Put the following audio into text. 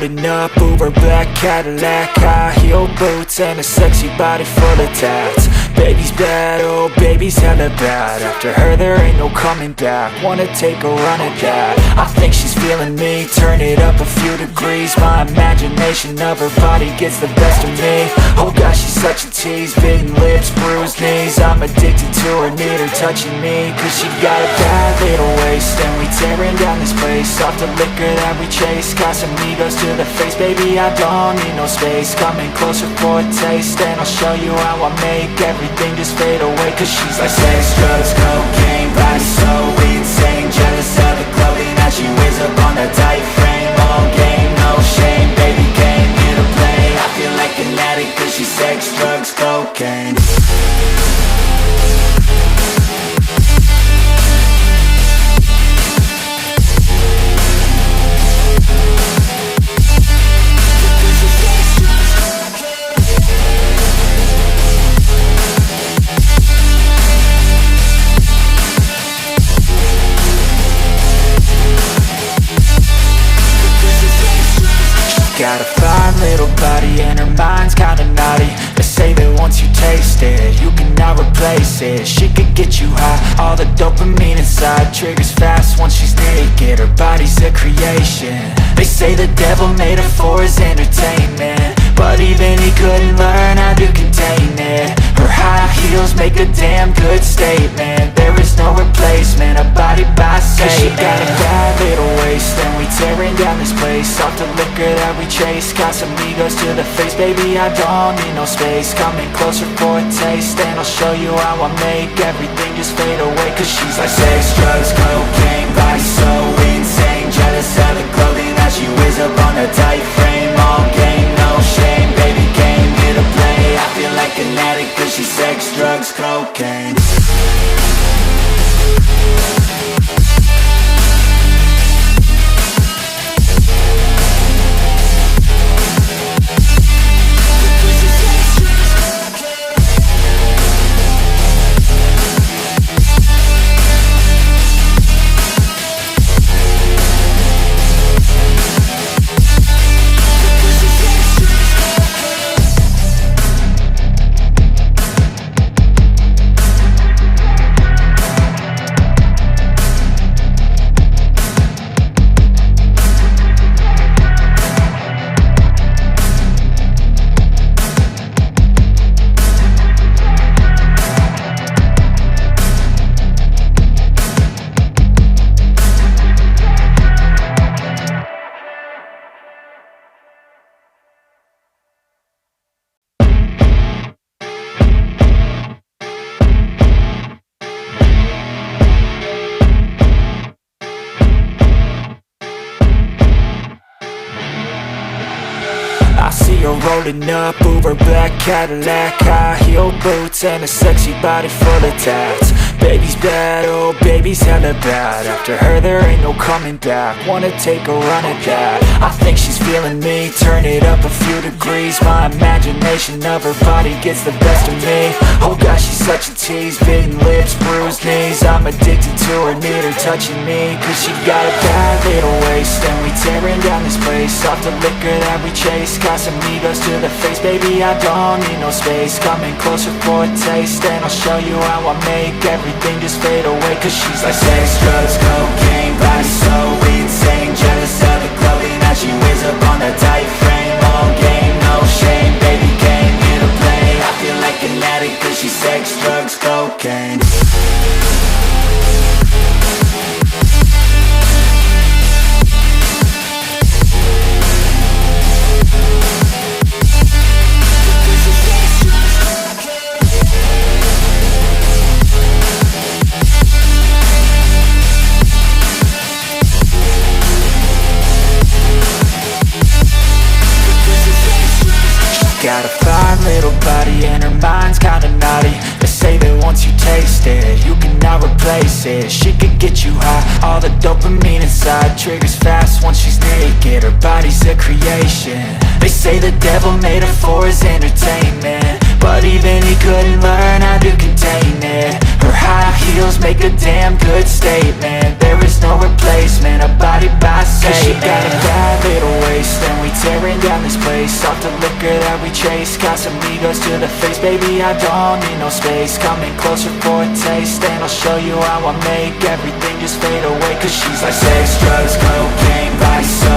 rolling up, Uber black Cadillac, high heel boots and a sexy body full of tats. Baby's bad, oh baby's hella bad. After her there ain't no coming back. Wanna take a run at that. I think she's feeling me, turn it up a few degrees. My imagination of her body gets the best of me. Oh gosh, she's such a tease, bitten lips, bruised knees. I'm addicted to her, need her touching me, cause she got a bad little waist. And we tearing down this place, off the liquor that we chase. Got some egos to the face, baby I don't need no space. Coming closer for a taste, and I'll show you how I make everything just fade away. Cause she's like sex, drugs, cocaine, body so insane. Jealous of the clothing that she wears up on that tight frame. All game, no shame, baby came here to play. I feel like an addict cause she's sex, drugs, cocaine. Got a fine little body and her mind's kinda naughty. They say that once you taste it, you cannot replace it. She could get you high, all the dopamine inside triggers fast once she's naked. Her body's a creation. They say the devil made her for his entertainment, but even he couldn't learn how to contain it. Her high heels make a damn good statement. There is no replacement, a body by Satan. Cause she got a bad little waist, and we tearing down this place. Off the liquor that we chase, got some egos to the face. Baby I don't need no space. Coming closer for a taste, and I'll show you how I make everything just fade away. Cause she's like sex, drugs, cocaine, body so insane. Jealous of the clothing that she wears up on her tight frame. All game, no shame, baby came here to play. I feel like an addict cause she's sex, drugs, cocaine. I see her rolling up, Uber black Cadillac, high heel boots and a sexy body full of tats. Baby's bad, oh baby's hella bad. After her there ain't no coming back. Wanna take a run at that. I think she's feeling me, turn it up a few degrees. My imagination of her body gets the best of me. Oh gosh, she's such a tease, bitten lips, bruised knees. I'm addicted to her, need her touching me, cause she got a bad little waist. And we tearing down this place, off the liquor that we chase. Got some egos to the face, baby I don't need no space. Coming closer for a taste, and I'll show you how I make everything just fade away. Cause she's like sex, drugs, cocaine, body so insane. Jealous of the clothing that she wears up on that tight frame. All game, no shame, baby came here to play. I feel like an addict cause she's sex, drugs, cocaine. Got a fine little body and her mind's kinda naughty. They say that once you taste it, you cannot replace it. She could get you high, all the dopamine inside triggers fast once she's naked. Her body's a creation. They say the devil made her for his entertainment, but even he couldn't learn how to contain it. Her high heels make a damn good statement. There there is no replacement, a body by Satan. 'Cause she got a bad little waist, and we tearing down this place. Off the liquor that we chase, got some egos to the face. Baby, I don't need no space, coming closer for a taste, and I'll show you how I make everything just fade away. 'Cause she's like sex, drugs, cocaine, body so